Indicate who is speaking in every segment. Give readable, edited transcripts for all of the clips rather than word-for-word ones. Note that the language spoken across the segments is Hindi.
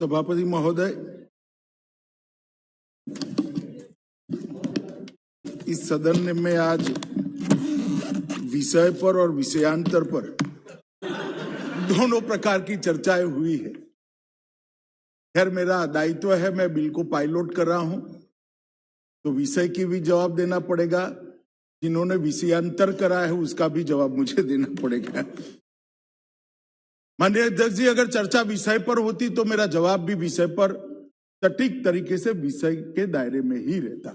Speaker 1: सभापति महोदय, इस सदन में आज विषय पर और विषयांतर पर दोनों प्रकार की चर्चाएं हुई है। खैर, मेरा दायित्व है, मैं बिल को पायलट कर रहा हूं, तो विषय की भी जवाब देना पड़ेगा, जिन्होंने विषयांतर करा है उसका भी जवाब मुझे देना पड़ेगा। माननीय अध्यक्ष जी, अगर चर्चा विषय पर होती तो मेरा जवाब भी विषय पर सटीक तरीके से विषय के दायरे में ही रहता।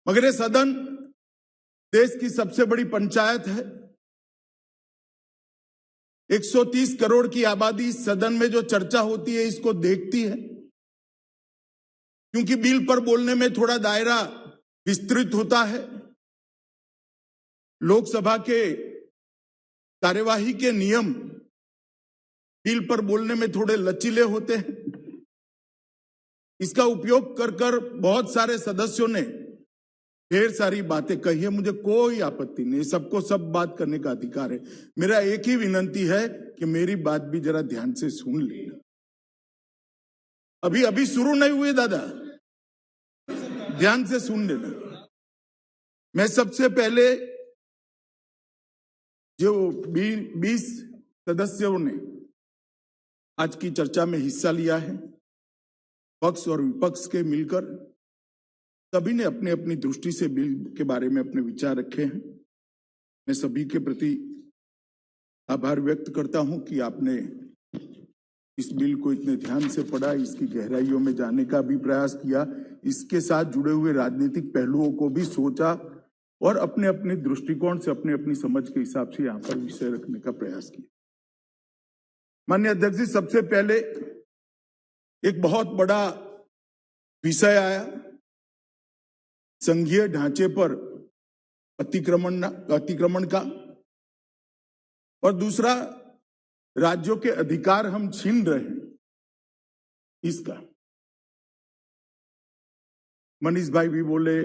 Speaker 1: मगर ये सदन देश की सबसे बड़ी पंचायत है। 130 करोड़ की आबादी इस सदन में जो चर्चा होती है इसको देखती है, क्योंकि बिल पर बोलने में थोड़ा दायरा विस्तृत होता है। लोकसभा के कार्यवाही के नियम बिल पर बोलने में थोड़े लचीले होते हैं। इसका उपयोग कर बहुत सारे सदस्यों ने ढेर सारी बातें कही है। मुझे कोई आपत्ति नहीं, सबको सब बात करने का अधिकार है। मेरा एक ही विनंती है कि मेरी बात भी जरा ध्यान से सुन लेना। अभी शुरू नहीं हुए दादा, ध्यान से सुन लेना। मैं सबसे पहले जो 20 सदस्यों ने आज की चर्चा में हिस्सा लिया है, पक्ष और विपक्ष के मिलकर सभी ने अपनी अपनी दृष्टि से बिल के बारे में अपने विचार रखे हैं। मैं सभी के प्रति आभार व्यक्त करता हूं कि आपने इस बिल को इतने ध्यान से पढ़ा, इसकी गहराइयों में जाने का भी प्रयास किया, इसके साथ जुड़े हुए राजनीतिक पहलुओं को भी सोचा और अपने अपने दृष्टिकोण से, अपने अपनी समझ के हिसाब से यहां पर विषय रखने का प्रयास किया। माननीय अध्यक्ष जी, सबसे पहले एक बहुत बड़ा विषय आया, संघीय ढांचे पर अतिक्रमण का, और दूसरा राज्यों के अधिकार हम छीन रहे हैं इसका। मनीष भाई भी बोले,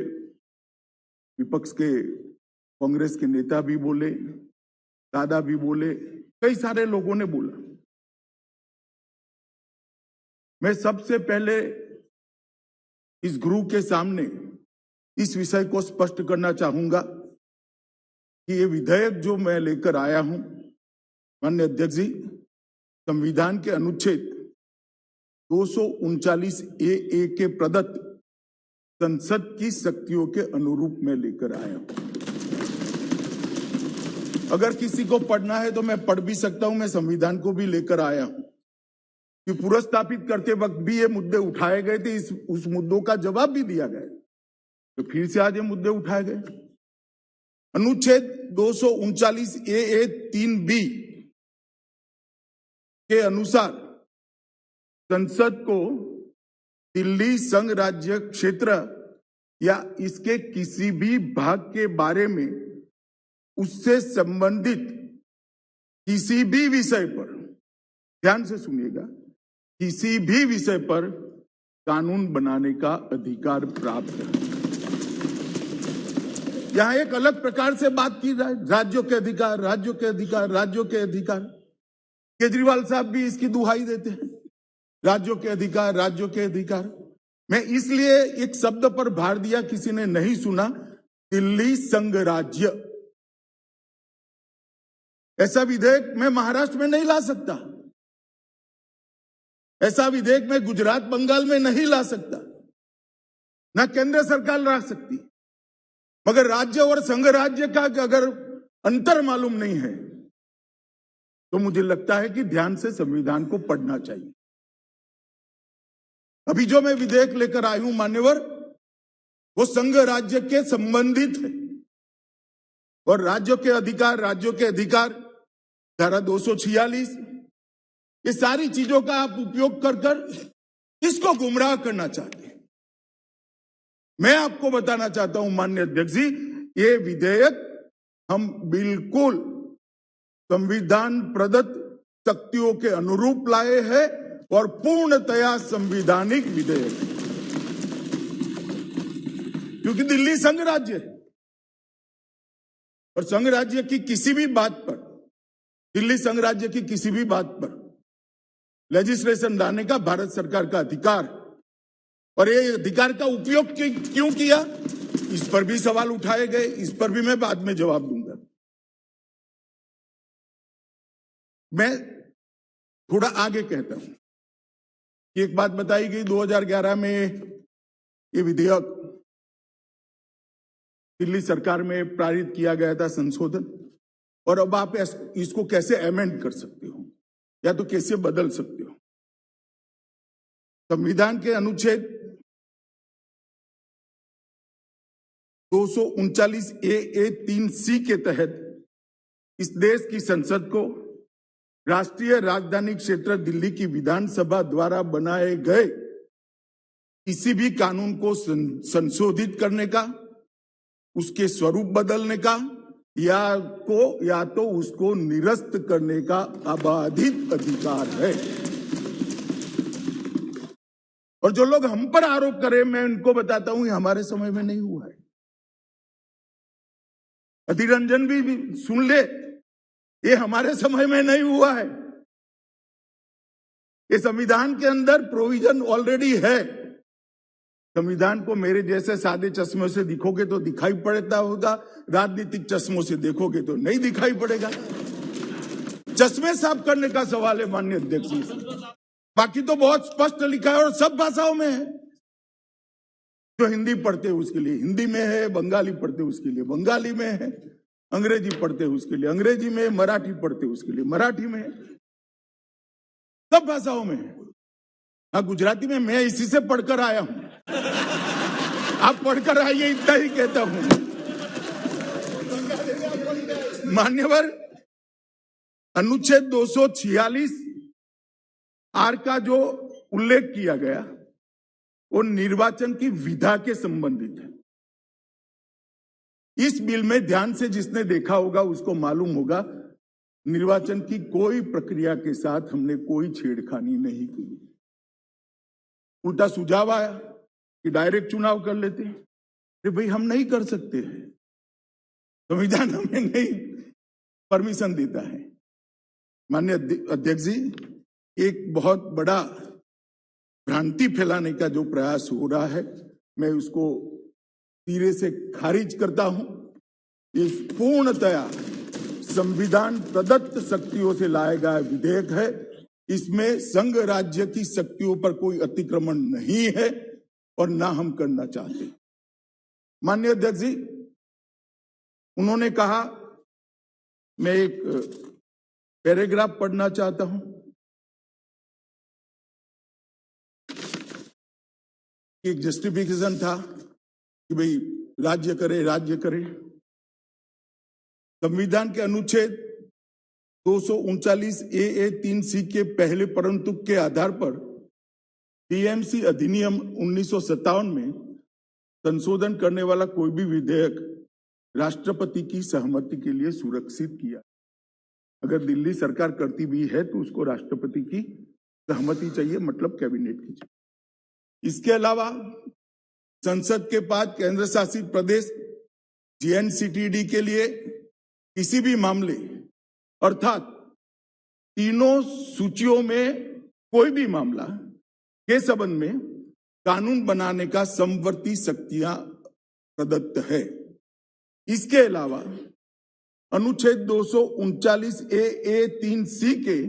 Speaker 1: विपक्ष के कांग्रेस के नेता भी बोले, दादा भी बोले, कई सारे लोगों ने बोला। मैं सबसे पहले इस गृह के सामने इस विषय को स्पष्ट करना चाहूंगा कि ये विधेयक जो मैं लेकर आया हूं, माननीय अध्यक्ष जी, संविधान के अनुच्छेद 239 ए के प्रदत्त संसद की शक्तियों के अनुरूप में लेकर आया हूं। अगर किसी को पढ़ना है तो मैं पढ़ भी सकता हूं, मैं संविधान को भी लेकर आया हूं कि पुनर्स्थापित करते वक्त भी ये मुद्दे उठाए गए थे, उस मुद्दों का जवाब भी दिया गया, तो फिर से आज ये मुद्दे उठाए गए। अनुच्छेद 239 ए 3B के अनुसार संसद को दिल्ली संघ राज्य क्षेत्र या इसके किसी भी भाग के बारे में उससे संबंधित किसी भी विषय पर, ध्यान से सुनिएगा, किसी भी विषय पर कानून बनाने का अधिकार प्राप्त है। यहां एक अलग प्रकार से बात की जाए, राज्यों के अधिकार, राज्यों के अधिकार, राज्यों के अधिकार। केजरीवाल साहब भी इसकी दुहाई देते हैं, राज्यों के अधिकार, राज्यों के अधिकार। मैं इसलिए एक शब्द पर भार दिया, किसी ने नहीं सुना, दिल्ली संघ राज्य। ऐसा विधेयक मैं महाराष्ट्र में नहीं ला सकता, ऐसा विधेयक मैं गुजरात बंगाल में नहीं ला सकता, ना केंद्र सरकार ला सकती। मगर राज्य और संघ राज्य का अगर अंतर मालूम नहीं है तो मुझे लगता है कि ध्यान से संविधान को पढ़ना चाहिए। अभी जो मैं विधेयक लेकर आई हूं मान्यवर, वो संघ राज्य के संबंधित है, और राज्यों के अधिकार, राज्यों के अधिकार धारा 246, ये सारी चीजों का आप उपयोग कर इसको गुमराह करना चाहते हैं। मैं आपको बताना चाहता हूं माननीय अध्यक्ष जी, ये विधेयक हम बिल्कुल संविधान प्रदत्त शक्तियों के अनुरूप लाए हैं और पूर्णतया संवैधानिक विधेयक है, क्योंकि दिल्ली संघ राज्य है और संघ राज्य की किसी भी बात पर, दिल्ली संघ राज्य की किसी भी बात पर लेजिस्लेशन लाने का भारत सरकार का अधिकार, और ये अधिकार का उपयोग क्यों किया, इस पर भी सवाल उठाए गए। इस पर भी मैं बाद में जवाब दूंगा। मैं थोड़ा आगे कहता हूं। एक बात बताई गई 2011 में ये विधेयक दिल्ली सरकार में पारित किया गया था, संशोधन, और अब आप इसको कैसे अमेंड कर सकते हो या तो कैसे बदल सकते हो। संविधान के अनुच्छेद 239 ए 3C के तहत इस देश की संसद को राष्ट्रीय राजधानी क्षेत्र दिल्ली की विधानसभा द्वारा बनाए गए किसी भी कानून को संशोधित करने का, उसके स्वरूप बदलने का या तो उसको निरस्त करने का अबाधित अधिकार है। और जो लोग हम पर आरोप करें, मैं उनको बताता हूं, ये हमारे समय में नहीं हुआ है। अधीर रंजन भी सुन ले, ये हमारे समय में नहीं हुआ है। ये संविधान के अंदर प्रोविजन ऑलरेडी है। संविधान को मेरे जैसे सादे चश्मों से देखोगे तो दिखाई पड़ता होगा, राजनीतिक चश्मों से देखोगे तो नहीं दिखाई पड़ेगा। चश्मे साफ करने का सवाल है माननीय अध्यक्ष जी। बाकी तो बहुत स्पष्ट लिखा है और सब भाषाओं में है। जो हिंदी पढ़ते हैं उसके लिए हिंदी में है, बंगाली पढ़ते हैं उसके लिए बंगाली में है, अंग्रेजी पढ़ते हैं उसके लिए अंग्रेजी में, मराठी पढ़ते हैं उसके लिए मराठी में है, सब भाषाओं में है। हाँ, गुजराती में मैं इसी से पढ़कर आया हूं, आप पढ़कर आइए, इतना ही कहता हूं। मान्यवर, अनुच्छेद 246 आर का जो उल्लेख किया गया वो निर्वाचन की विधा के संबंधित है। इस बिल में ध्यान से जिसने देखा होगा उसको मालूम होगा, निर्वाचन की कोई प्रक्रिया के साथ हमने कोई छेड़खानी नहीं की। उल्टा सुझाव आया कि डायरेक्ट चुनाव कर लेते हैं। अरे भाई, हम नहीं कर सकते हैं, संविधान हमें नहीं परमिशन देता है। माननीय अध्यक्ष जी, एक बहुत बड़ा भ्रांति फैलाने का जो प्रयास हो रहा है, मैं उसको सिरे से खारिज करता हूं। ये पूर्णतया संविधान प्रदत्त शक्तियों से लाया गया विधेयक है। इसमें संघ राज्य की शक्तियों पर कोई अतिक्रमण नहीं है और ना हम करना चाहते। माननीय अध्यक्ष जी, उन्होंने कहा, मैं एक पैराग्राफ पढ़ना चाहता हूं। एक जस्टिफिकेशन था कि भाई राज्य करे। संविधान के अनुच्छेद 239 ए 3C के पहले परंतु के आधार पर टीएमसी अधिनियम 1957 में संशोधन करने वाला कोई भी विधेयक राष्ट्रपति की सहमति के लिए सुरक्षित किया। अगर दिल्ली सरकार करती भी है तो उसको राष्ट्रपति की सहमति चाहिए, मतलब कैबिनेट की चाहिए। इसके अलावा संसद के पास केंद्र शासित प्रदेश जीएनसीटीडी के लिए किसी भी मामले अर्थात तीनों सूचियों में कोई भी मामला के संबंध में कानून बनाने का समवर्ती शक्तियां प्रदत्त है। इसके अलावा अनुच्छेद 239 ए 3C के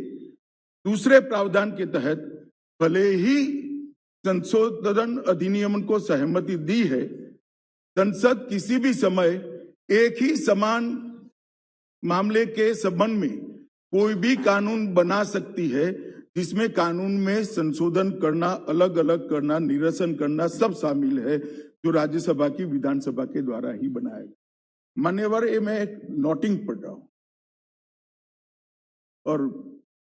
Speaker 1: दूसरे प्रावधान के तहत भले ही संशोधन अधिनियम को सहमति दी है, संसद किसी भी समय एक ही समान मामले के संबंध में कोई भी कानून बना सकती है, जिसमें कानून में संशोधन करना, अलग अलग करना, निरसन करना सब शामिल है, जो राज्यसभा की विधानसभा के द्वारा ही बनाया गया। मान्यवर, ये मैं एक नोटिंग पढ़ रहा हूं और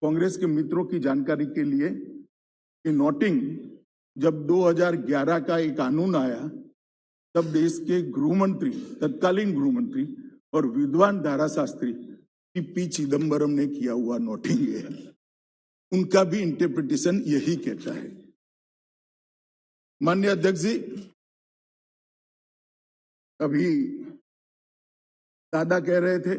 Speaker 1: कांग्रेस के मित्रों की जानकारी के लिए, ये नोटिंग जब 2011 का एक कानून आया तब देश के गृहमंत्री, तत्कालीन गृहमंत्री और विद्वान धारा शास्त्री पी चिदम्बरम ने किया हुआ नोटिंग है। उनका भी इंटरप्रिटेशन यही कहता है। माननीय अध्यक्ष जी, अभी दादा कह रहे थे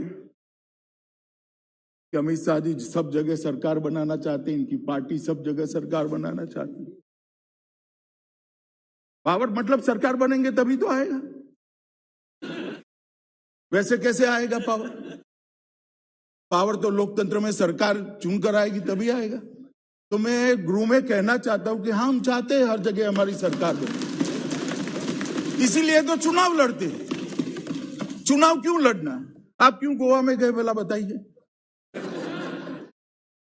Speaker 1: कि अमित शाह जी सब जगह सरकार बनाना चाहते हैं, इनकी पार्टी सब जगह सरकार बनाना चाहती है। पावर मतलब सरकार बनेंगे तभी तो आएगा, वैसे कैसे आएगा पावर? पावर तो लोकतंत्र में सरकार चुनकर आएगी तभी आएगा। तो मैं गृह में कहना चाहता हूं कि हाँ, हम चाहते हैं हर जगह हमारी सरकार बने, इसीलिए तो चुनाव लड़ते हैं। चुनाव क्यों लड़ना? आप क्यों गोवा में गए भला बताइए?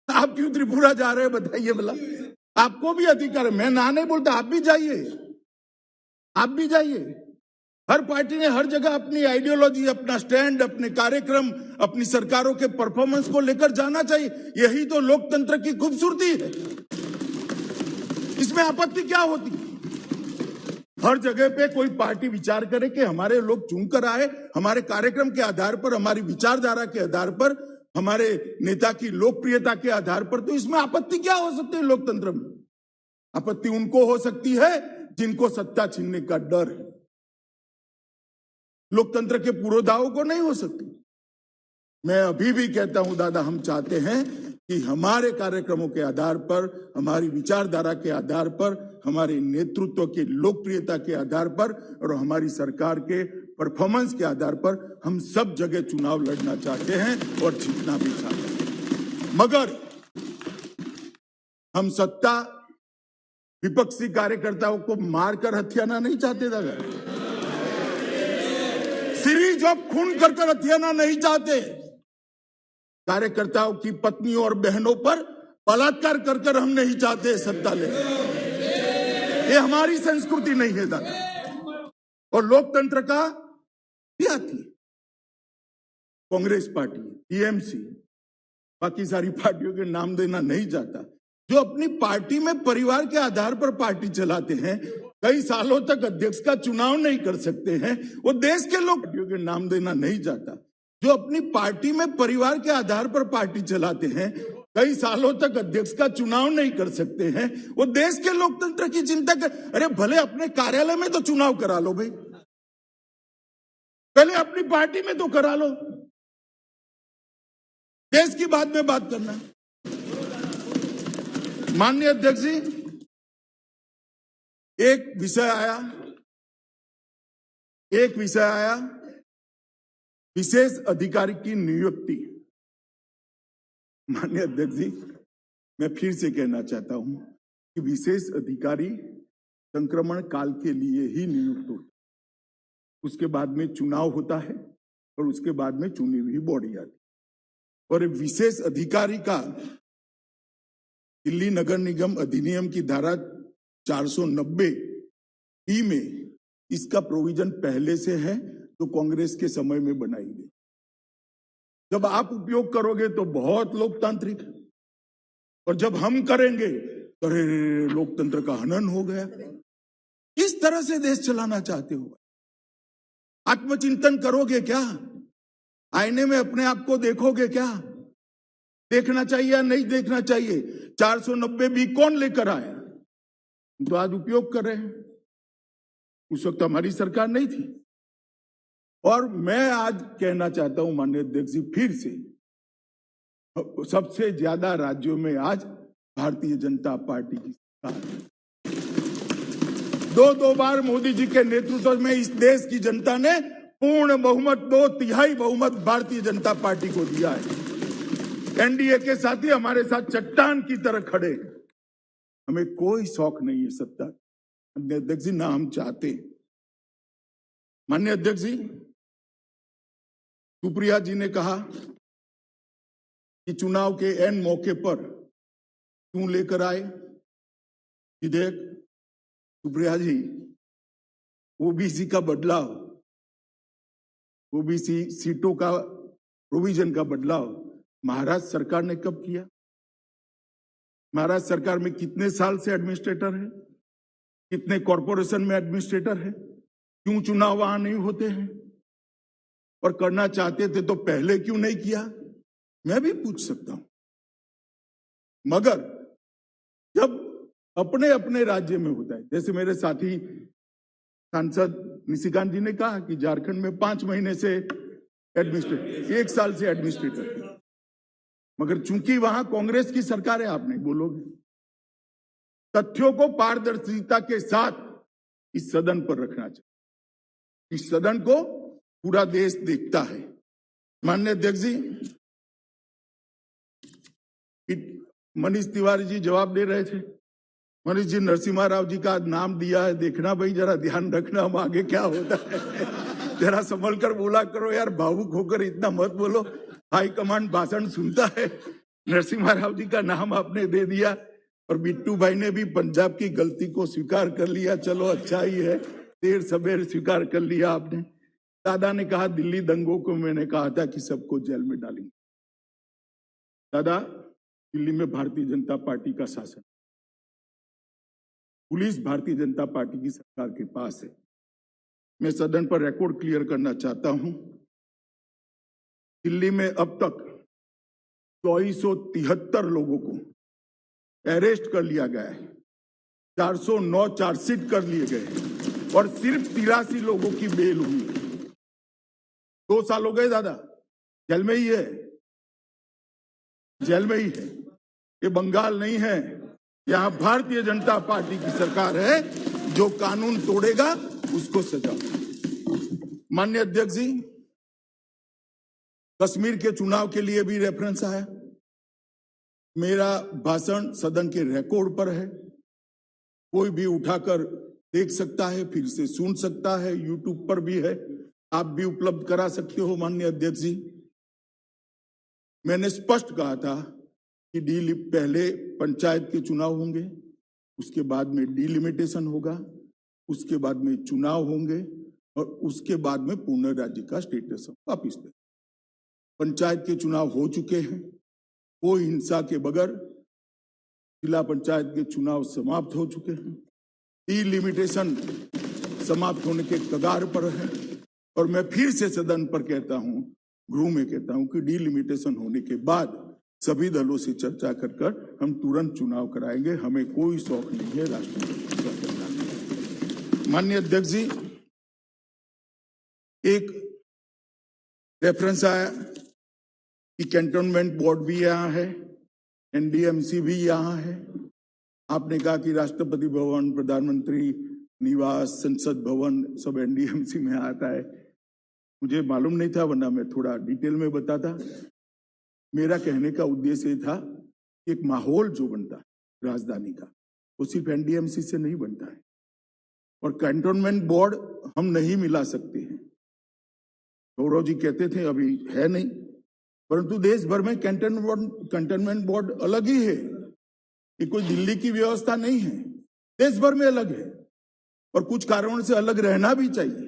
Speaker 1: आप क्यों त्रिपुरा जा रहे हैं बताइए भला? आपको भी अधिकार है, मैं ना नहीं बोलता, आप भी जाइए, आप भी जाइए। हर पार्टी ने हर जगह अपनी आइडियोलॉजी, अपना स्टैंड, अपने कार्यक्रम, अपनी सरकारों के परफॉर्मेंस को लेकर जाना चाहिए। यही तो लोकतंत्र की खूबसूरती है। इसमें आपत्ति क्या होती? हर जगह पे कोई पार्टी विचार करे कि हमारे लोग चुनकर आए, हमारे कार्यक्रम के आधार पर, हमारी विचारधारा के आधार पर, हमारे नेता की लोकप्रियता के आधार पर, तो इसमें आपत्ति क्या हो सकती है? लोकतंत्र में आपत्ति उनको हो सकती है जिनको सत्ता छीनने का डर है। लोकतंत्र के पुरोधाओं को नहीं हो सकती। मैं अभी भी कहता हूं दादा, हम चाहते हैं कि हमारे कार्यक्रमों के आधार पर, हमारी विचारधारा के आधार पर, हमारे नेतृत्व की लोकप्रियता के आधार पर और हमारी सरकार के परफॉर्मेंस के आधार पर हम सब जगह चुनाव लड़ना चाहते हैं और जीतना भी चाहते हैं। मगर हम सत्ता विपक्षी कार्यकर्ताओं को मारकर हथियाना नहीं चाहते दादा, सीरीज ऑफ खून कर हथियाना नहीं चाहते, कार्यकर्ताओं की पत्नियों और बहनों पर बलात्कार कर हम नहीं चाहते सत्ता ले। ये हमारी संस्कृति नहीं है दादा। और लोकतंत्र का क्या थी? कांग्रेस पार्टी, टीएमसी, बाकी सारी पार्टियों के नाम देना नहीं चाहता, जो अपनी पार्टी में परिवार के आधार पर पार्टी चलाते हैं, कई सालों तक अध्यक्ष का चुनाव नहीं कर सकते हैं, वो देश के लोग पार्टियों के नाम देना नहीं चाहता, जो अपनी पार्टी में परिवार के आधार पर पार्टी चलाते हैं, कई सालों तक अध्यक्ष का चुनाव नहीं कर सकते हैं, वो देश के लोकतंत्र की चिंता कर। अरे भले अपने कार्यालय में तो चुनाव करा लो भाई, पहले अपनी पार्टी में तो करा लो, देश की बाद में बात करना। माननीय अध्यक्ष जी, एक विषय आया विशेष अधिकारी की नियुक्ति। माननीय अध्यक्ष जी, मैं फिर से कहना चाहता हूं कि विशेष अधिकारी संक्रमण काल के लिए ही नियुक्त होता है, उसके बाद में चुनाव होता है और उसके बाद में चुनी हुई बॉडी आती है। और विशेष अधिकारी का दिल्ली नगर निगम अधिनियम की धारा 490 में इसका प्रोविजन पहले से है, तो कांग्रेस के समय में बनाई गई। जब आप उपयोग करोगे तो बहुत लोकतांत्रिक, और जब हम करेंगे तो लोकतंत्र का हनन हो गया। किस तरह से देश चलाना चाहते हो? आत्मचिंतन करोगे क्या? आईने में अपने आप को देखोगे क्या? देखना चाहिए या नहीं देखना चाहिए? 490 भी कौन लेकर आया? तो आज उपयोग कर रहे हैं, उस वक्त हमारी सरकार नहीं थी। और मैं आज कहना चाहता हूं माननीय अध्यक्ष जी, फिर से सबसे ज्यादा राज्यों में आज भारतीय जनता पार्टी की सरकार है। दो बार मोदी जी के नेतृत्व में इस देश की जनता ने पूर्ण बहुमत, 2/3 बहुमत भारतीय जनता पार्टी को दिया है। एनडीए के साथी हमारे साथ चट्टान की तरह खड़े। हमें कोई शौक नहीं है सत्ता, माननीय अध्यक्ष जी, ना हम चाहते। माननीय अध्यक्ष जी, सुप्रिया जी ने कहा कि चुनाव के एन मौके पर क्यों लेकर आए विधेयक। सुप्रिया जी, ओबीसी का बदलाव, ओबीसी सीटों का प्रोविजन का बदलाव महाराष्ट्र सरकार ने कब किया? महाराष्ट्र सरकार में कितने साल से एडमिनिस्ट्रेटर है? कितने कॉरपोरेशन में एडमिनिस्ट्रेटर है? क्यों चुनाव वहां नहीं होते हैं? और करना चाहते थे तो पहले क्यों नहीं किया? मैं भी पूछ सकता हूं। मगर जब अपने अपने राज्य में होता है, जैसे मेरे साथी सांसद निशिकांत जी ने कहा कि झारखंड में 5 महीने से एडमिनिस्ट्रेटर, 1 साल से एडमिनिस्ट्रेटर, मगर चूंकि वहां कांग्रेस की सरकार है, आप नहीं बोलोगे। तथ्यों को पारदर्शिता के साथ इस सदन पर रखना चाहिए। इस सदन को पूरा देश देखता है। माननीय अध्यक्ष जी, मनीष तिवारी जी जवाब दे रहे थे। मनीष जी, नरसिम्हा राव जी का नाम दिया है, देखना भाई, जरा ध्यान रखना हम आगे क्या होता है। जरा संभल कर बोला करो यार, भावुक होकर इतना मत बोलो। हाईकमांड भाषण सुनता है। नरसिम्हा राव जी का नाम आपने दे दिया और बिट्टू भाई ने भी पंजाब की गलती को स्वीकार कर लिया। चलो अच्छा ही है, देर सवेर स्वीकार कर लिया आपने। दादा ने कहा दिल्ली दंगों को मैंने कहा था कि सबको जेल में डालेंगे। दादा, दिल्ली में भारतीय जनता पार्टी का शासन, पुलिस भारतीय जनता पार्टी की सरकार के पास है। मैं सदन पर रिकॉर्ड क्लियर करना चाहता हूं, दिल्ली में अब तक 2473 लोगों को अरेस्ट कर लिया गया है, 409 चार्जशीट कर लिए गए और सिर्फ 83 लोगों की बेल हुई। 2 साल हो गए दादा, जेल में ही है, जेल में ही है। ये बंगाल नहीं है, यहां भारतीय जनता पार्टी की सरकार है। जो कानून तोड़ेगा उसको सजा। माननीय अध्यक्ष जी, कश्मीर के चुनाव के लिए भी रेफरेंस आया। मेरा भाषण सदन के रिकॉर्ड पर है, कोई भी उठाकर देख सकता है, फिर से सुन सकता है, यूट्यूब पर भी है, आप भी उपलब्ध करा सकते हो। माननीय अध्यक्ष जी, मैंने स्पष्ट कहा था कि पहले पंचायत के चुनाव होंगे, उसके बाद में डिलिमिटेशन होगा, उसके बाद में चुनाव होंगे और उसके बाद में पूर्ण राज्य का स्टेटस वापिस दे। पंचायत के चुनाव हो चुके हैं, कोई हिंसा के बगैर जिला पंचायत के चुनाव समाप्त हो चुके हैं। डिलिमिटेशन समाप्त होने के कगार पर है और मैं फिर से सदन पर कहता हूं, गृह में कहता हूं कि डिलिमिटेशन होने के बाद सभी दलों से चर्चा कर हम तुरंत चुनाव कराएंगे। हमें कोई शौक नहीं है राष्ट्रपति। माननीय अध्यक्ष जी, एक रेफरेंस आया कि कैंटोनमेंट बोर्ड भी यहाँ है, एनडीएमसी भी यहाँ है। आपने कहा कि राष्ट्रपति भवन, प्रधानमंत्री निवास, संसद भवन सब एनडीएमसी में आता है। मुझे मालूम नहीं था, वरना मैं थोड़ा डिटेल में बताता। मेरा कहने का उद्देश्य था कि एक माहौल जो बनता है राजधानी का, वो सिर्फ एनडीएमसी से नहीं बनता है और कैंटोनमेंट बोर्ड हम नहीं मिला सकते हैं। गौरव जी कहते थे अभी है नहीं, परंतु देश भर में कैंटोनमेंट बोर्ड अलग ही है। ये कोई दिल्ली की व्यवस्था नहीं है, देश भर में अलग है और कुछ कारणों से अलग रहना भी चाहिए।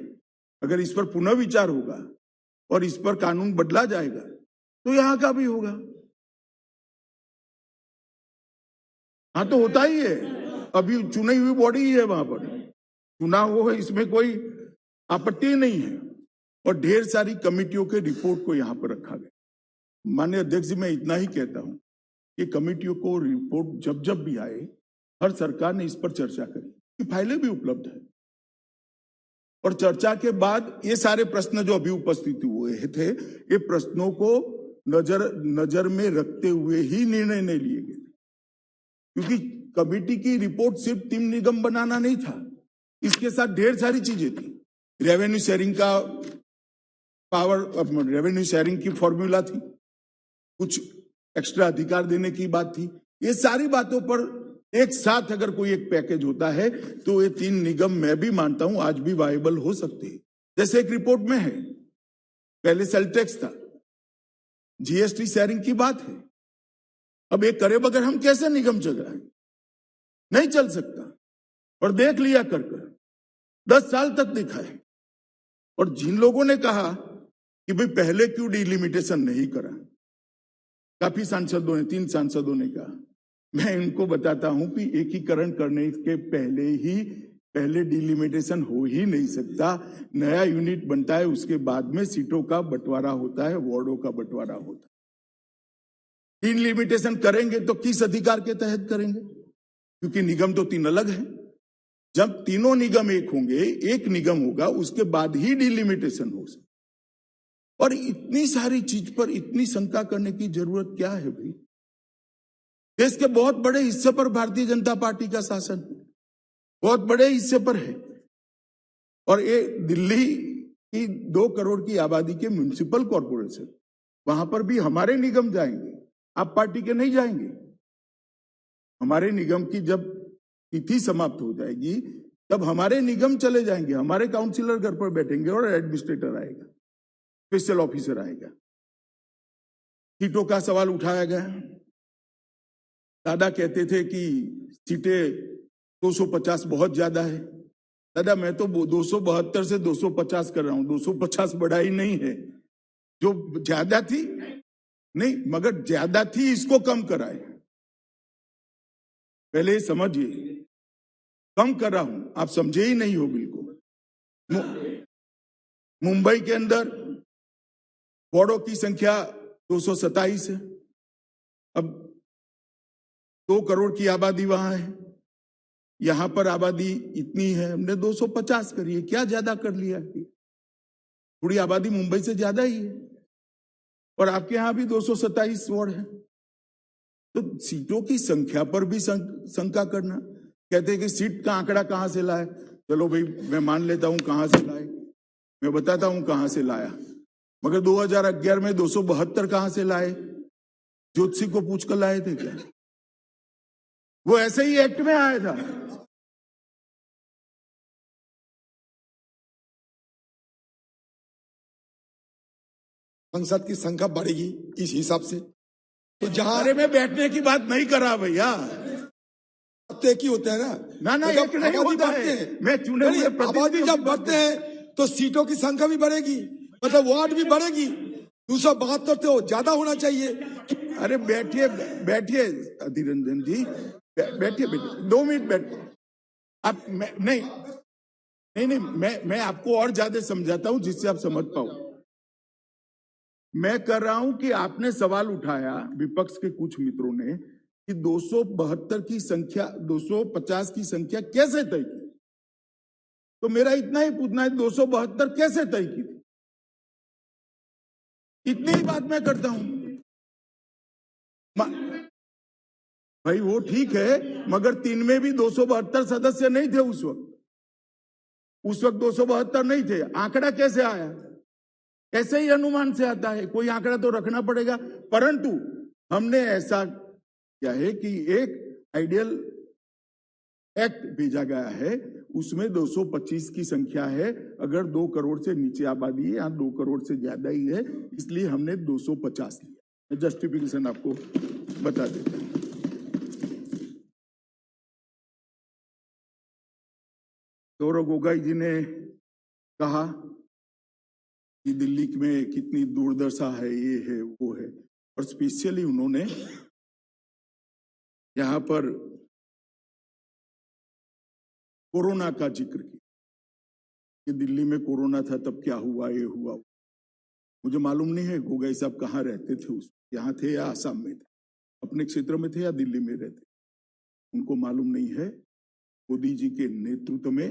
Speaker 1: अगर इस पर पुनः विचार होगा और इस पर कानून बदला जाएगा तो यहां का भी होगा। हाँ, तो होता ही है, अभी चुनी हुई बॉडी ही है, वहां पर चुनाव हो है, इसमें कोई आपत्ति नहीं है और ढेर सारी कमिटियों के रिपोर्ट को यहां पर रखा गया। माननीय अध्यक्ष जी, मैं इतना ही कहता हूं कि कमिटियों को रिपोर्ट जब जब भी आए, हर सरकार ने इस पर चर्चा करी, कि फाइलें भी उपलब्ध है और चर्चा के बाद ये सारे प्रश्न जो अभी उपस्थित हुए थे, ये प्रश्नों को नजर में रखते हुए ही निर्णय नहीं लिए गए, क्योंकि कमेटी की रिपोर्ट सिर्फ 3 निगम बनाना नहीं था, इसके साथ ढेर सारी चीजें थी। रेवेन्यू शेयरिंग का पावर, रेवेन्यू शेयरिंग की फॉर्मूला थी, कुछ एक्स्ट्रा अधिकार देने की बात थी। ये सारी बातों पर एक साथ अगर कोई एक पैकेज होता है तो ये 3 निगम मैं भी मानता हूं आज भी वायबल हो सकते हैं। जैसे एक रिपोर्ट में है, पहले सेल टैक्स था, जीएसटी शेयरिंग की बात है। अब एक करे बगैर हम कैसे निगम चल रहा है, नहीं चल सकता। और देख लिया कर 10 साल तक देखा है। और जिन लोगों ने कहा कि भाई पहले क्यों डिलिमिटेशन नहीं करा, काफी सांसदों ने, 3 सांसदों ने कहा, मैं इनको बताता हूं कि एकीकरण करने के पहले डिलिमिटेशन हो ही नहीं सकता। नया यूनिट बनता है, उसके बाद में सीटों का बंटवारा होता है, वार्डों का बंटवारा होता है। डिलिमिटेशन करेंगे तो किस अधिकार के तहत करेंगे, क्योंकि निगम तो 3 अलग हैं। जब तीनों निगम एक होंगे, एक निगम होगा, उसके बाद ही डिलिमिटेशन हो सकता। और इतनी सारी चीज पर इतनी शंका करने की जरूरत क्या है भाई? देश के बहुत बड़े हिस्से पर भारतीय जनता पार्टी का शासन है, बहुत बड़े हिस्से पर है। और ये दिल्ली की 2 करोड़ की आबादी के म्युनिसिपल कॉर्पोरेशन, वहां पर भी हमारे निगम जाएंगे, आप पार्टी के नहीं जाएंगे। हमारे निगम की जब तिथि समाप्त हो जाएगी तब हमारे निगम चले जाएंगे, हमारे काउंसिलर घर पर बैठेंगे और एडमिनिस्ट्रेटर आएगा, स्पेशल ऑफिसर आएगा। सीटों का सवाल उठाया गया। दादा कहते थे कि सीटें 250 बहुत ज्यादा है। दादा मैं तो 272 से 250 कर रहा हूं, 250 बढ़ाई नहीं है, जो ज्यादा थी नहीं, मगर ज्यादा थी इसको कम कराए। पहले समझिए, कम कर रहा हूं, आप समझे ही नहीं हो बिल्कुल। मुंबई के अंदर वार्डों की संख्या 227 है। अब 2 करोड़ की आबादी वहां है, यहां पर आबादी इतनी है, हमने 250 करी है। क्या ज्यादा कर लिया? थोड़ी आबादी मुंबई से ज्यादा ही है, और आपके यहां भी 227 वार्ड है। तो सीटों की संख्या पर भी शंका करना। कहते हैं कि सीट का आंकड़ा कहां से लाए? चलो भाई, मैं मान लेता हूं कहां से लाए, मैं बताता हूं कहां से लाया। मगर 2011 में 272 कहां से लाए? ज्योतिषी को पूछकर लाए थे क्या? वो ऐसे ही एक्ट में आया था।
Speaker 2: संसद की संख्या बढ़ेगी इस हिसाब से, तो
Speaker 1: जहां में बैठने की बात नहीं करा भैया,
Speaker 2: एक ही होता है ना
Speaker 1: ना एक नहीं होता है। मैं चुने हुए
Speaker 2: आबादी जब बढ़ते हैं तो सीटों की संख्या भी बढ़ेगी, मतलब वार्ड भी बढ़ेगी। 272 तो ज्यादा होना चाहिए।
Speaker 1: अरे बैठिए बैठिए अधीर रंजन जी, बैठिए 2 मिनट बैठ। आप नहीं, मैं आपको और ज्यादा समझाता हूं जिससे आप समझ पाओ। मैं कर रहा हूं कि आपने सवाल उठाया, विपक्ष के कुछ मित्रों ने, कि 272 की संख्या, 250 की संख्या कैसे तय की? तो मेरा इतना ही पूछना है, 272 कैसे तय की थी? इतनी ही बात मैं करता हूं भाई। वो ठीक है, मगर 3 में भी 272 सदस्य नहीं थे उस वक्त 272 नहीं थे। आंकड़ा कैसे आया? ऐसे ही अनुमान से आता है, कोई आंकड़ा तो रखना पड़ेगा। परंतु हमने ऐसा किया है कि एक आइडियल एक्ट भेजा गया है, उसमें 225 की संख्या है। अगर 2 करोड़ से नीचे आबादी है, यहाँ 2 करोड़ से ज्यादा ही है, इसलिए हमने 250 लिया। जस्टिफिकेशन आपको बता देता हूं। गौरव गोगोई जी ने कहा कि दिल्ली में कितनी दुर्दशा है, ये है वो है, और स्पेशली उन्होंने यहां पर कोरोना का जिक्र किया कि दिल्ली में कोरोना था तब क्या हुआ, ये हुआ। मुझे मालूम नहीं है गोगोई साहब कहाँ रहते थे, उस यहाँ थे या आसाम में थे, अपने क्षेत्र में थे या दिल्ली में रहते, उनको मालूम नहीं है। मोदी जी के नेतृत्व में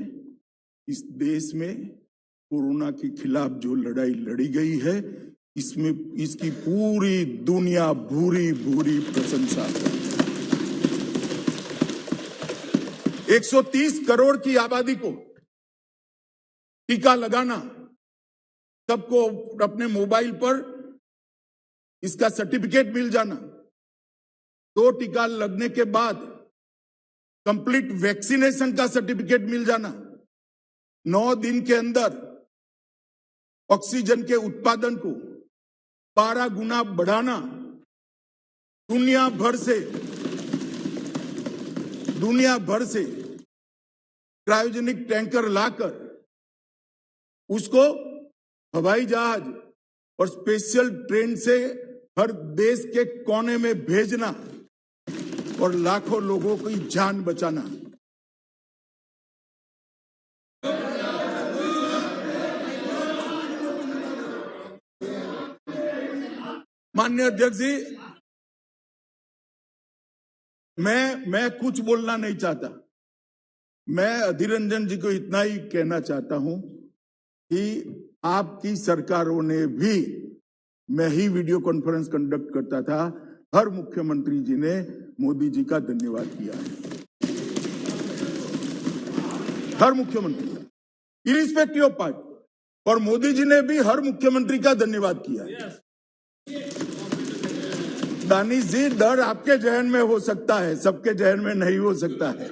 Speaker 1: इस देश में कोरोना के खिलाफ जो लड़ाई लड़ी गई है, इसमें इसकी पूरी दुनिया भूरी भूरी प्रशंसा है। 130 करोड़ की आबादी को टीका लगाना, सबको अपने मोबाइल पर इसका सर्टिफिकेट मिल जाना, 2 टीका लगने के बाद कंप्लीट वैक्सीनेशन का सर्टिफिकेट मिल जाना, 9 दिन के अंदर ऑक्सीजन के उत्पादन को 12 गुना बढ़ाना, दुनिया भर से क्रायोजेनिक टैंकर लाकर उसको हवाई जहाज और स्पेशल ट्रेन से हर देश के कोने में भेजना और लाखों लोगों की जान बचाना। माननीय अध्यक्ष जी, मैं कुछ बोलना नहीं चाहता। मैं अधीर रंजन जी को इतना ही कहना चाहता हूं कि आपकी सरकारों ने भी, मैं ही वीडियो कॉन्फ्रेंस कंडक्ट करता था, हर मुख्यमंत्री जी ने मोदी जी का धन्यवाद किया है, हर मुख्यमंत्री इरिस्पेक्टिव ऑफ पार्टी। और मोदी जी ने भी हर मुख्यमंत्री का धन्यवाद किया है। दानिश जी, डर आपके जहन में हो सकता है, सबके जहन में नहीं हो सकता है।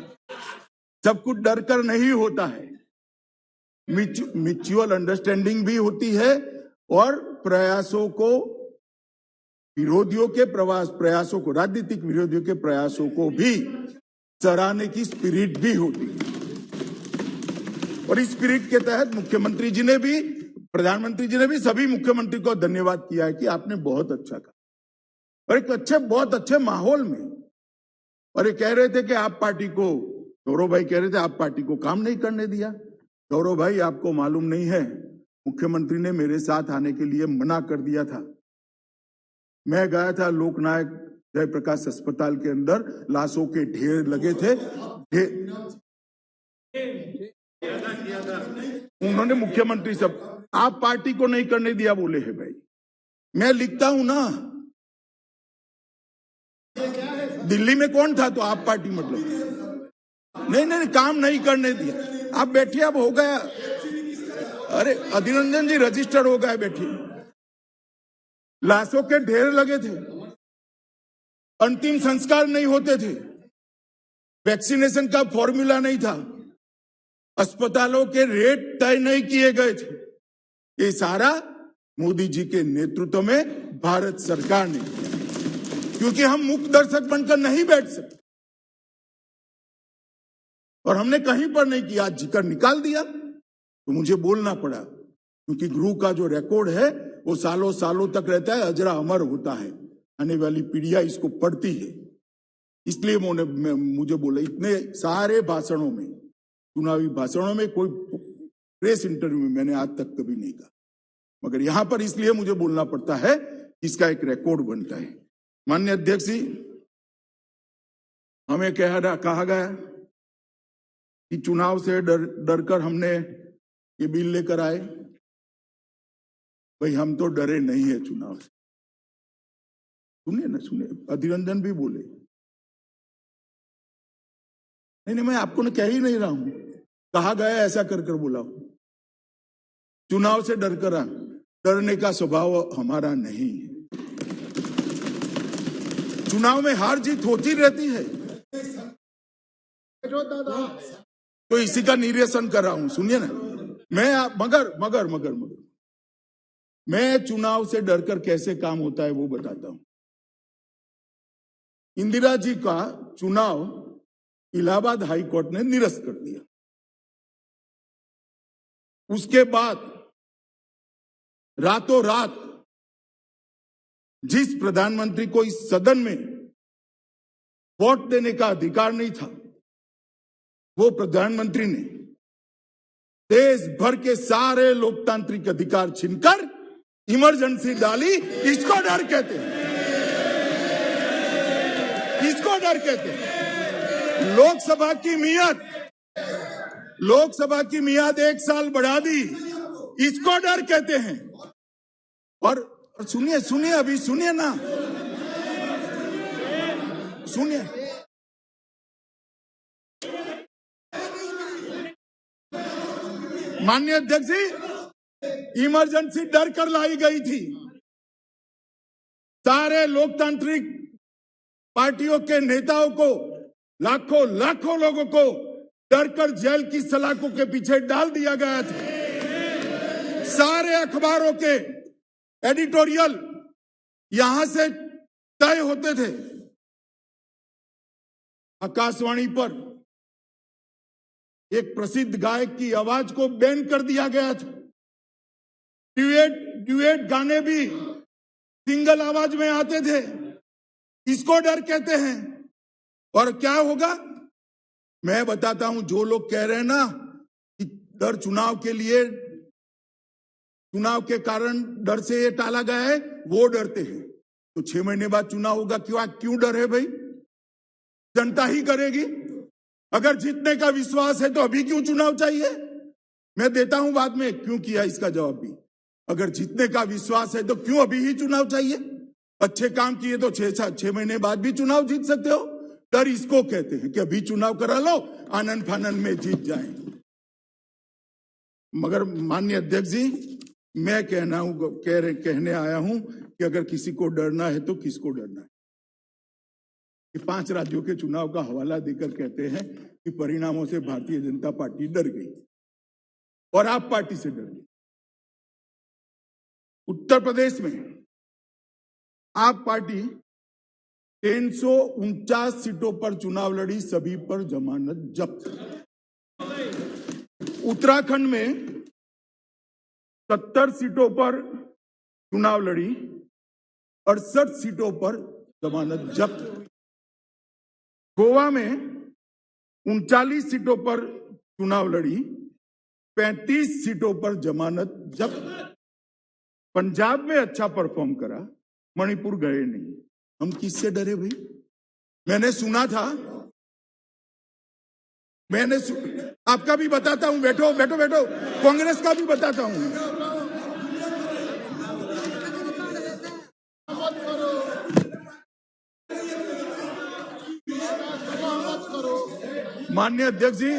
Speaker 1: सब कुछ डर कर नहीं होता है, म्यूचुअल अंडरस्टैंडिंग भी होती है और प्रयासों को, प्रयासों को, राजनीतिक विरोधियों के प्रयासों को भी सराहने की स्पिरिट भी होती है। और इस स्पिरिट के तहत मुख्यमंत्री जी ने भी, प्रधानमंत्री जी ने भी सभी मुख्यमंत्री को धन्यवाद किया है कि आपने बहुत अच्छा कहा, और एक बहुत अच्छे माहौल में। और ये कह रहे थे कि आप पार्टी को, गौरव भाई कह रहे थे आप पार्टी को काम नहीं करने दिया। गौरव भाई, आपको मालूम नहीं है, मुख्यमंत्री ने मेरे साथ आने के लिए मना कर दिया था। मैं गया था लोकनायक जयप्रकाश अस्पताल के अंदर, लाशों के ढेर लगे थे, उन्होंने मुख्यमंत्री सब, आप पार्टी को नहीं करने दिया बोले हैं। भाई, मैं लिखता हूं ना, दिल्ली में कौन था तो आप पार्टी, मतलब नहीं, काम नहीं करने दिया। आप बैठिए, अब हो गया। अरे अधीर रंजन जी, रजिस्टर हो गया, बैठिए। लाशों के ढेर लगे थे, अंतिम संस्कार नहीं होते थे, वैक्सीनेशन का फॉर्मूला नहीं था, अस्पतालों के रेट तय नहीं किए गए थे। ये सारा मोदी जी के नेतृत्व में भारत सरकार ने किया, क्योंकि हम मुख्य दर्शक बनकर नहीं बैठ सकते, और हमने कहीं पर नहीं किया। जिक्र निकाल दिया तो मुझे बोलना पड़ा, क्योंकि गुरु का जो रिकॉर्ड है वो सालों सालों तक रहता है, अजरा अमर होता है, आने वाली पीढ़ियां इसको पढ़ती है। इसलिए मुझे बोला, इतने सारे भाषणों में, चुनावी भाषणों में, कोई प्रेस इंटरव्यू में मैंने आज तक कभी नहीं कहा, मगर यहां पर इसलिए मुझे बोलना पड़ता है, इसका एक रिकॉर्ड बनता है। माननीय अध्यक्ष जी, हमें कहा गया कि चुनाव से डरकर हमने ये बिल लेकर आए। भाई, हम तो डरे नहीं है चुनाव से। सुनिए, अधीर रंजन भी बोले। नहीं, मैं आपको कह ही नहीं रहा हूं, कहा गया ऐसा कर बोला हूं। चुनाव से डरने का स्वभाव हमारा नहीं है। चुनाव में हार जीत होती रहती है, तो इसी का निरीक्षण कर रहा हूं। सुनिए ना, मगर मैं चुनाव से डरकर कैसे काम होता है वो बताता हूं। इंदिरा जी का चुनाव इलाहाबाद हाई कोर्ट ने निरस्त कर दिया। उसके बाद रातों रात जिस प्रधानमंत्री को इस सदन में वोट देने का अधिकार नहीं था, वो प्रधानमंत्री ने देश भर के सारे लोकतांत्रिक अधिकार छीनकर इमरजेंसी डाली। इसको डर कहते हैं, इसको डर कहते हैं। लोकसभा की मियाद 1 साल बढ़ा दी, इसको डर कहते हैं। और सुनिए, अभी सुनिए ना, सुनिए। माननीय अध्यक्ष जी, इमरजेंसी डर कर लाई गई थी। सारे लोकतांत्रिक पार्टियों के नेताओं को, लाखों लोगों को डर कर जेल की सलाखों के पीछे डाल दिया गया था। सारे अखबारों के एडिटोरियल यहां से तय होते थे। आकाशवाणी पर एक प्रसिद्ध गायक की आवाज को बैन कर दिया गया था। ड्यूएट गाने भी सिंगल आवाज में आते थे। इसको डर कहते हैं। और क्या होगा मैं बताता हूं। जो लोग कह रहे हैं ना कि डर चुनाव के कारण डर से ये टाला गया है, वो डरते हैं। तो 6 महीने बाद चुनाव होगा, क्यों डर है भाई? जनता ही करेगी। अगर जीतने का विश्वास है तो अभी क्यों चुनाव चाहिए? मैं देता हूं बाद में क्यों किया इसका जवाब भी। अगर जीतने का विश्वास है तो क्यों अभी ही चुनाव चाहिए? अच्छे काम किए तो 6 महीने बाद भी चुनाव जीत सकते हो। डर इसको कहते हैं कि अभी चुनाव करा लो, आनंद फानंद में जीत जाए। मगर माननीय अध्यक्ष जी, मैं कहने आया हूं कि अगर किसी को डरना है तो किसको डरना है? कि 5 राज्यों के चुनाव का हवाला देकर कहते हैं कि परिणामों से भारतीय जनता पार्टी डर गई और आप पार्टी से डर गई। उत्तर प्रदेश में आप पार्टी 349 सीटों पर चुनाव लड़ी, सभी पर जमानत जब्त। उत्तराखंड में 70 सीटों पर चुनाव लड़ी, 68 सीटों पर जमानत जब्त। गोवा में 39 सीटों पर चुनाव लड़ी, 35 सीटों पर जमानत जब्त। पंजाब में अच्छा परफॉर्म करा, मणिपुर गए नहीं। हम किससे डरे भाई? मैंने सुना था, आपका भी बताता हूं, बैठो बैठो बैठो, कांग्रेस का भी बताता हूं। माननीय अध्यक्ष जी,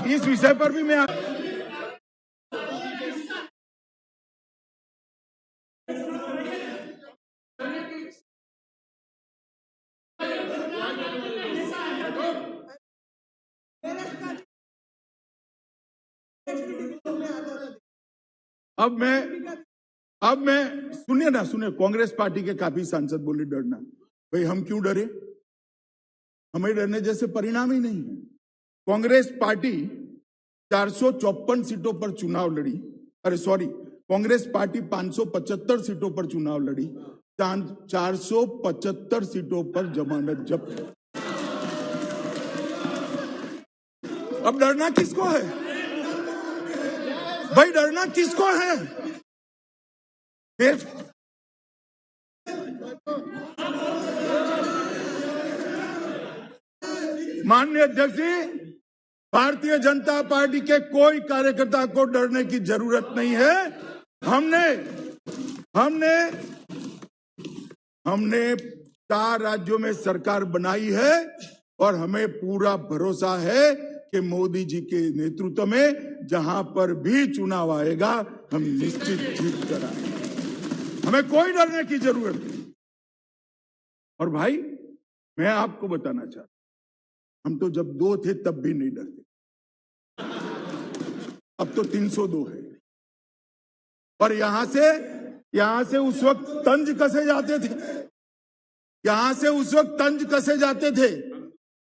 Speaker 1: इस विषय पर भी मैं अब मैं सुनिए, कांग्रेस पार्टी के काफी सांसद बोले डरना। भाई हम क्यों डरे? हमें डरने जैसे परिणाम ही नहीं है। कांग्रेस पार्टी 454 सीटों पर चुनाव लड़ी, कांग्रेस पार्टी 575 सीटों पर चुनाव लड़ी, 475 सीटों पर जमानत जब्त। अब डरना किसको है भाई? डरना किसको है? माननीय अध्यक्ष जी, भारतीय जनता पार्टी के कोई कार्यकर्ता को डरने की जरूरत नहीं है। हमने 4 राज्यों में सरकार बनाई है और हमें पूरा भरोसा है कि मोदी जी के नेतृत्व में जहां पर भी चुनाव आएगा हम निश्चित जीत कर आएंगे। हमें कोई डरने की जरूरत नहीं। और भाई मैं आपको बताना चाहता हूं, हम तो जब 2 थे तब भी नहीं डरते, अब तो 302 है। और यहां से उस वक्त तंज कसे जाते थे,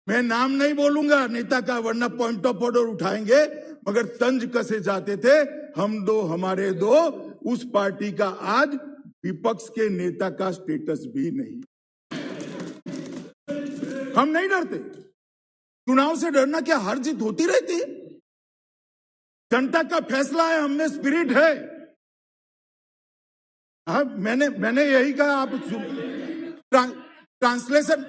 Speaker 1: मैं नाम नहीं बोलूंगा नेता का, वरना पॉइंट ऑफ ऑर्डर उठाएंगे, मगर तंज कसे जाते थे हमारे दो, उस पार्टी का आज विपक्ष के नेता का स्टेटस भी नहीं। हम नहीं डरते। चुनाव से डरना क्या? हार जीत होती रहती है। जनता का फैसला है, हमने स्पिरिट है। मैंने यही कहा। आप ट्रांसलेशन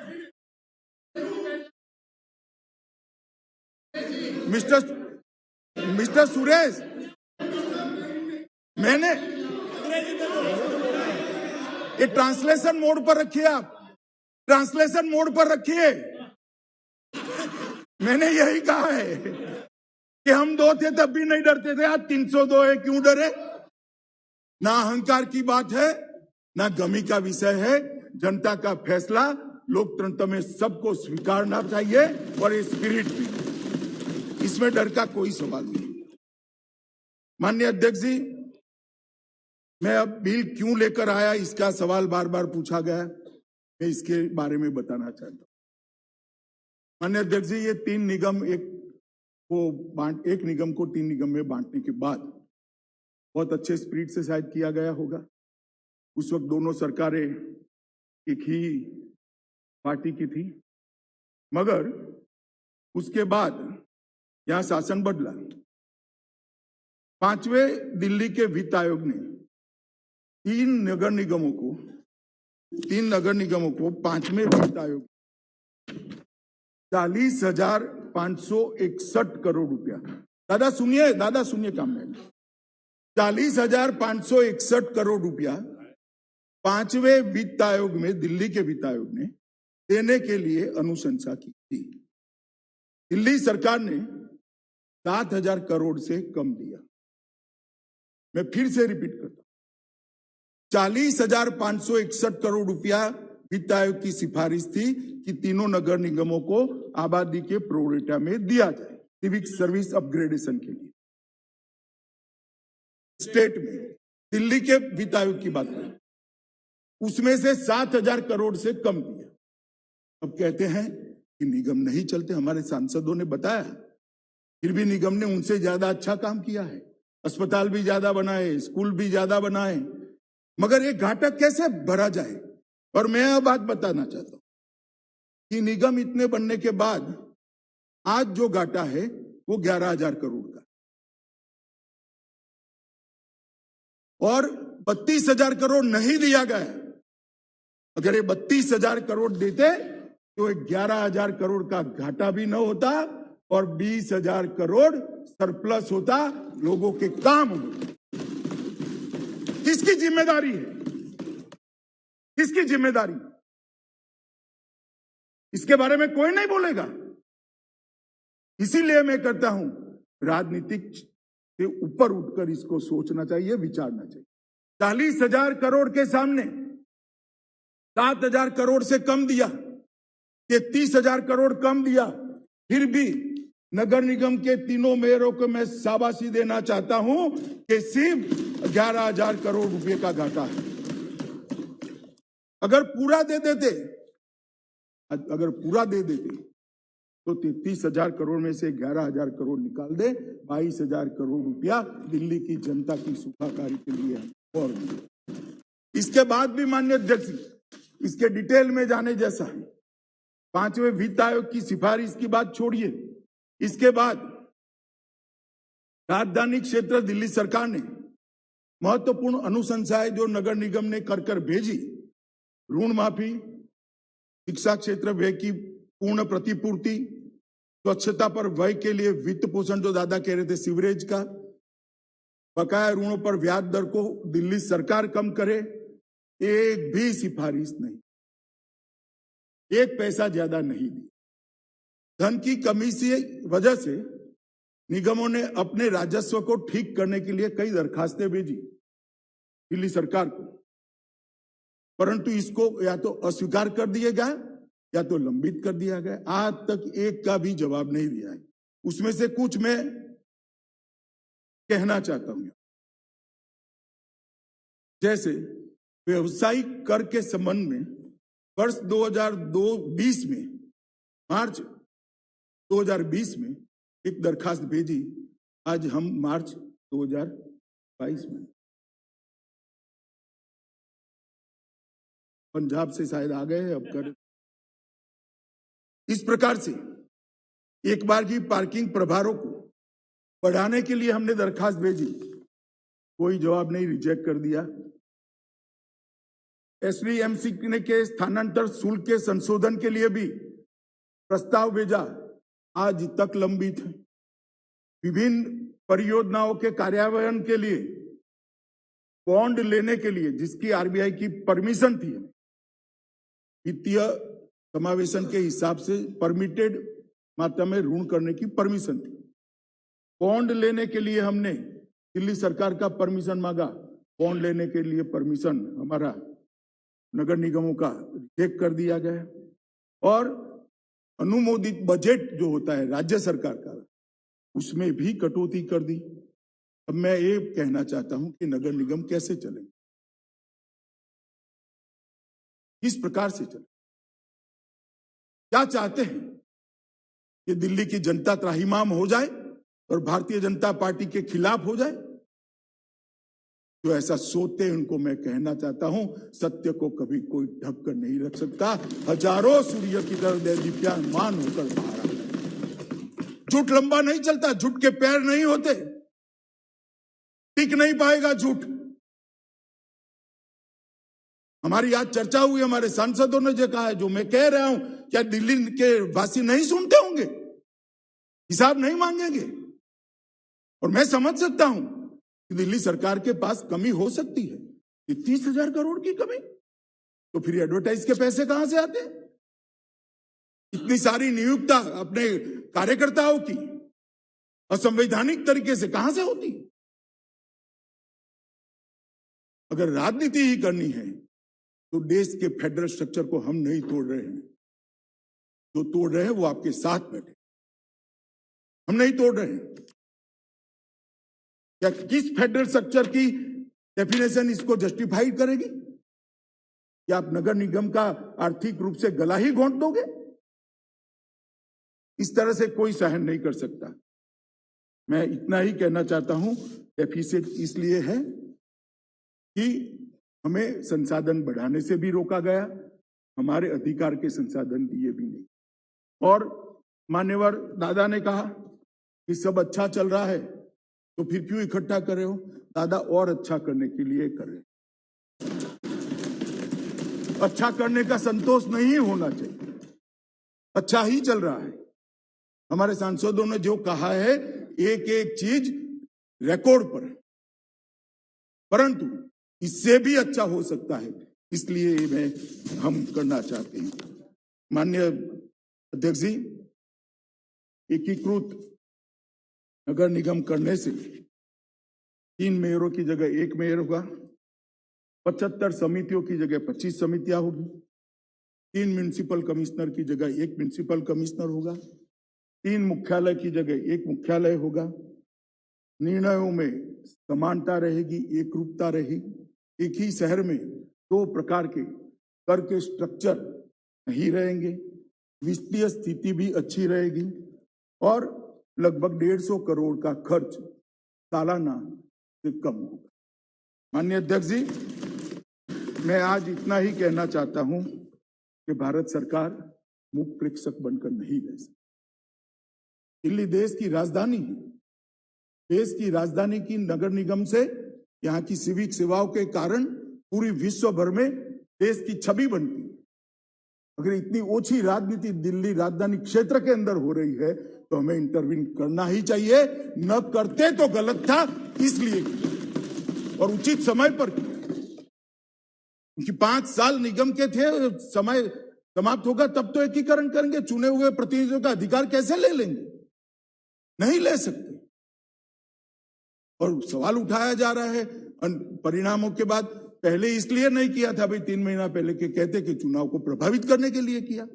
Speaker 1: मिस्टर सुरेश, मैंने ये ट्रांसलेशन मोड पर रखिए, आप ट्रांसलेशन मोड पर रखिए। मैंने यही कहा है कि हम 2 थे तब भी नहीं डरते थे, आज 302 है, क्यों डरे? ना अहंकार की बात है, ना गमी का विषय है। जनता का फैसला लोकतंत्र में सबको स्वीकारना चाहिए और ये स्पिरिट भी, इसमें डर का कोई सवाल नहीं। माननीय अध्यक्ष जी, मैं अब बिल क्यों लेकर आया इसका सवाल बार बार पूछा गया, मैं इसके बारे में बताना चाहता हूं। माननीय अध्यक्ष जी, ये 3 निगम एक निगम को 3 निगम में बांटने के बाद बहुत अच्छे स्पिरिट से शायद किया गया होगा। उस वक्त दोनों सरकारें एक ही पार्टी की थी, मगर उसके बाद यहां शासन बदला। 5वें दिल्ली के वित्त आयोग ने 3 नगर निगमों को 5वें वित्त आयोग 40,561 करोड़ रुपया। दादा सुनिए काम में 40,561 करोड़ रुपया 5वें वित्त आयोग में, दिल्ली के वित्त आयोग ने देने के लिए अनुशंसा की थी। दिल्ली सरकार ने 7,000 करोड़ से कम दिया। मैं फिर से रिपीट करता हूं, 40,561 करोड़ रुपया वित्त आयोग की सिफारिश थी कि तीनों नगर निगमों को आबादी के प्रोरेटा में दिया जाए सिविक सर्विस अपग्रेडेशन के लिए। स्टेट में दिल्ली के वित्त आयोग की बात करें, उसमें से 7,000 करोड़ से कम दिया। अब कहते हैं कि निगम नहीं चलते, हमारे सांसदों ने बताया, फिर भी निगम ने उनसे ज्यादा अच्छा काम किया है। अस्पताल भी ज्यादा बनाए, स्कूल भी ज्यादा बनाए, मगर ये घाटा कैसे भरा जाए? और मैं यह बात बताना चाहता हूं कि निगम इतने बनने के बाद आज जो घाटा है वो 11,000 करोड़ का, और 32,000 करोड़ नहीं दिया गया। अगर ये 32,000 करोड़ देते तो 11,000 करोड़ का घाटा भी न होता और 20,000 करोड़ सरप्लस होता, लोगों के काम होते। किसकी जिम्मेदारी है? किसकी जिम्मेदारी? इसके बारे में कोई नहीं बोलेगा। इसीलिए मैं कहता हूं, राजनीतिक से ऊपर उठकर इसको सोचना चाहिए, विचारना चाहिए। 40,000 करोड़ के सामने 7,000 करोड़ से कम दिया, 33,000 करोड़ कम दिया, फिर भी नगर निगम के तीनों मेयरों को मैं शाबाशी देना चाहता हूं कि सिर्फ 11,000 करोड़ रुपए का घाटा है। अगर पूरा दे देते तो 33,000 करोड़ में से 11,000 करोड़ निकाल दे, 22,000 करोड़ रुपया दिल्ली की जनता की सुखाकारी के लिए है। और इसके बाद भी माननीय अध्यक्ष, इसके डिटेल में जाने जैसा है। 5वें वित्त आयोग की सिफारिश की बात छोड़िए, इसके बाद राजधानी क्षेत्र दिल्ली सरकार ने महत्वपूर्ण अनुशंसाएं जो नगर निगम ने कर भेजी, ऋण माफी, शिक्षा क्षेत्र व्यय की पूर्ण प्रतिपूर्ति, स्वच्छता पर व्यय के लिए वित्त पोषण, जो दादा कह रहे थे सीवरेज का, बकाया ऋणों पर ब्याज दर को दिल्ली सरकार कम करे, एक भी सिफारिश नहीं, एक पैसा ज्यादा नहीं दी। धन की कमी की वजह से निगमों ने अपने राजस्व को ठीक करने के लिए कई दरखास्तें भेजी दिल्ली सरकार को, परंतु इसको या तो अस्वीकार कर दिया गया या तो लंबित कर दिया गया। आज तक एक का भी जवाब नहीं दिया है। उसमें से कुछ मैं कहना चाहता हूं, जैसे व्यवसायिक कर के संबंध में वर्ष 2020 में, मार्च 2020 में एक दरखास्त भेजी, आज हम मार्च 2022 में, पंजाब से शायद आ गए अब कर। इस प्रकार से एक बार की पार्किंग प्रभारों को बढ़ाने के लिए हमने दरखास्त भेजी, कोई जवाब नहीं, रिजेक्ट कर दिया। एसडीएमसी के स्थानांतरण शुल्क के संशोधन के लिए भी प्रस्ताव भेजा, आज तक लंबित है। विभिन्न परियोजनाओं के कार्यान्वयन के लिए बॉन्ड लेने के लिए, जिसकी आरबीआई की परमिशन थी, वित्तीय समावेशन के हिसाब से परमिटेड मात्रा में ऋण करने की परमिशन थी। बॉन्ड लेने के लिए हमने दिल्ली सरकार का परमिशन मांगा, बॉन्ड लेने के लिए परमिशन हमारा नगर निगमों का रिजेक्ट कर दिया गया। और अनुमोदित बजट जो होता है राज्य सरकार का, उसमें भी कटौती कर दी। अब मैं ये कहना चाहता हूं कि नगर निगम कैसे चलेंगे, किस प्रकार से चले, क्या चाहते हैं कि दिल्ली की जनता त्राहिमाम हो जाए और भारतीय जनता पार्टी के खिलाफ हो जाए? जो ऐसा सोचते हैं उनको मैं कहना चाहता हूं, सत्य को कभी कोई ढक कर नहीं रख सकता। हजारों सूर्य की तरह दीप्यमान होकर बाहर आता है। झूठ लंबा नहीं चलता, झूठ के पैर नहीं होते, टिक नहीं पाएगा झूठ। हमारी आज चर्चा हुई, हमारे सांसदों ने जो कहा है, जो मैं कह रहा हूं, क्या दिल्ली के वासी नहीं सुनते होंगे, हिसाब नहीं मांगेंगे? और मैं समझ सकता हूं कि दिल्ली सरकार के पास कमी हो सकती है, ये 30,000 करोड़ की कमी, तो फिर एडवर्टाइज के पैसे कहां से आते हैं? इतनी सारी नियुक्ता अपने कार्यकर्ताओं की असंवैधानिक तरीके से कहां से होती? अगर राजनीति ही करनी है तो देश के फेडरल स्ट्रक्चर को हम नहीं तोड़ रहे हैं, जो तोड़ रहे हैं वो आपके साथ बैठे, हम नहीं तोड़ रहे हैं। क्या किस फेडरल स्ट्रक्चर की डेफिनेशन इसको जस्टिफाइड करेगी? क्या आप नगर निगम का आर्थिक रूप से गला ही घोंट दोगे? इस तरह से कोई सहन नहीं कर सकता। मैं इतना ही कहना चाहता हूं, डेफिसिट इसलिए है कि हमें संसाधन बढ़ाने से भी रोका गया, हमारे अधिकार के संसाधन दिए भी नहीं। और मान्यवर दादा ने कहा कि सब अच्छा चल रहा है तो फिर क्यों इकट्ठा कर रहे हो? दादा और अच्छा करने के लिए कर रहे, अच्छा करने का संतोष नहीं होना चाहिए, अच्छा ही चल रहा है। हमारे सांसदों ने जो कहा है, एक एक चीज रिकॉर्ड पर, परंतु इससे भी अच्छा हो सकता है, इसलिए हम करना चाहते हैं। माननीय अध्यक्ष जी, एकीकृत नगर निगम करने से 3 मेयरों की जगह 1 मेयर होगा, 75 समितियों की जगह 25 समितियां होगी, 3 म्युनिसिपल कमिश्नर की जगह 1 म्युनिसिपल कमिश्नर होगा, 3 मुख्यालय की जगह 1 मुख्यालय होगा, निर्णयों में समानता रहेगी, एक रूपता रहेगी, एक ही शहर में 2 प्रकार के कर के स्ट्रक्चर नहीं रहेंगे, वित्तीय स्थिति भी अच्छी रहेगी और लगभग 150 करोड़ का खर्च सालाना से कम होगा। माननीय अध्यक्ष जी, मैं आज इतना ही कहना चाहता हूं कि भारत सरकार मूक प्रेक्षक बनकर नहीं रह सकती। दिल्ली देश की राजधानी है, देश की राजधानी की नगर निगम से यहाँ की सिविक सेवाओं के कारण पूरी विश्व भर में देश की छवि बनती है। अगर इतनी ओछी राजनीति दिल्ली राजधानी क्षेत्र के अंदर हो रही है तो हमें इंटरवीन करना ही चाहिए, न करते तो गलत था, इसलिए और उचित समय पर किया। क्योंकि 5 साल निगम के थे, समय समाप्त होगा तब तो एकीकरण करेंगे, चुने हुए प्रतिनिधियों का अधिकार कैसे ले लेंगे? नहीं ले सकते। और सवाल उठाया जा रहा है परिणामों के बाद, पहले इसलिए नहीं किया था भाई, 3 महीना पहले के कहते कि चुनाव को प्रभावित करने के लिए किया,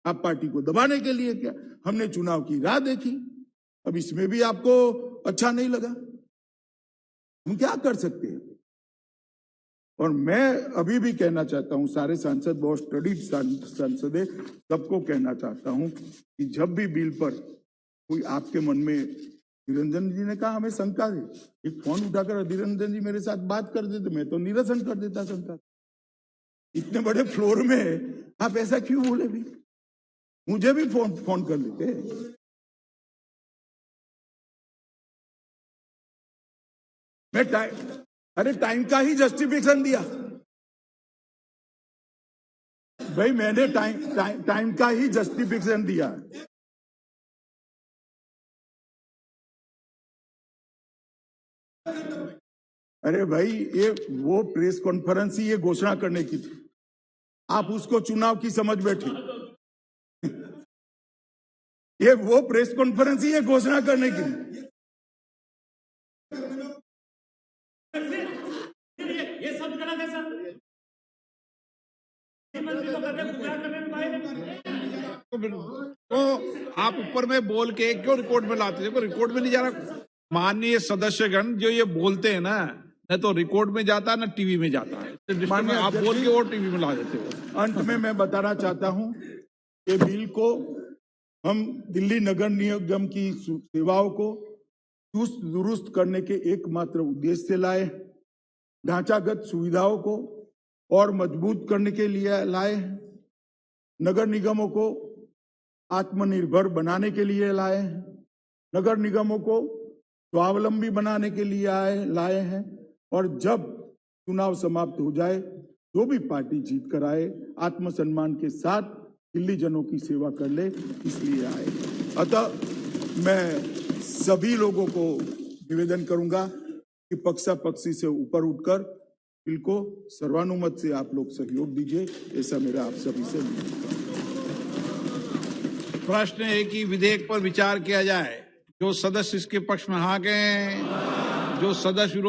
Speaker 1: आप पार्टी को दबाने के लिए किया, हमने चुनाव की राह देखी, अब इसमें भी आपको अच्छा नहीं लगा, हम क्या कर सकते हैं? और मैं अभी भी कहना चाहता हूं, सारे सांसद बहुत स्टडीड सांसद है, सबको कहना चाहता हूं कि जब भी बिल पर कोई आपके मन में, निरंजन जी ने कहा हमें शंका है, एक फोन उठाकर निरंजन जी मेरे साथ बात कर देते, मैं तो निरसन कर देता शंका। इतने बड़े फ्लोर में आप ऐसा क्यों बोले? भी मुझे भी फोन कर लेते। मैं टाइम का ही जस्टिफिकेशन दिया भाई, मैंने टाइम का ही जस्टिफिकेशन दिया। अरे भाई, ये वो प्रेस कॉन्फ्रेंस ही ये घोषणा करने की थी, आप उसको चुनाव की समझ बैठे। ये वो प्रेस कॉन्फ्रेंस ही ये घोषणा करने की थी। ये सब गलत है सर,
Speaker 3: तो आप ऊपर में बोल के क्यों रिकॉर्ड में लाते हैं? रिकॉर्ड में नहीं जा रहा। माननीय सदस्यगण जो ये बोलते हैं ना, न तो रिकॉर्ड में जाता है न टीवी में जाता है, तो आप बोल के वो टीवी में ला देते हो।
Speaker 1: अंत में मैं बताना चाहता हूं कि बिल को हम दिल्ली नगर निगम की सेवाओं को चुस्त दुरुस्त करने के एकमात्र उद्देश्य से लाए, ढांचागत सुविधाओं को और मजबूत करने के लिए लाए, नगर निगमों को आत्मनिर्भर बनाने के लिए लाए हैं, नगर निगमों को स्वावलंबी बनाने के लिए लाए हैं, और जब चुनाव समाप्त हो जाए जो भी पार्टी जीत कर आए आत्मसम्मान के साथ दिल्ली जनों की सेवा कर ले, इसलिए आए। अतः मैं सभी लोगों को निवेदन करूंगा कि पक्षा पक्षी से ऊपर उठकर बिल को सर्वानुमत से आप लोग सहयोग दीजिए, ऐसा मेरा आप सभी से निवेदन है।
Speaker 3: प्रश्न है कि विधेयक पर विचार किया जाए। जो सदस्य इसके पक्ष में हाँ कहें, जो सदस्य विरोध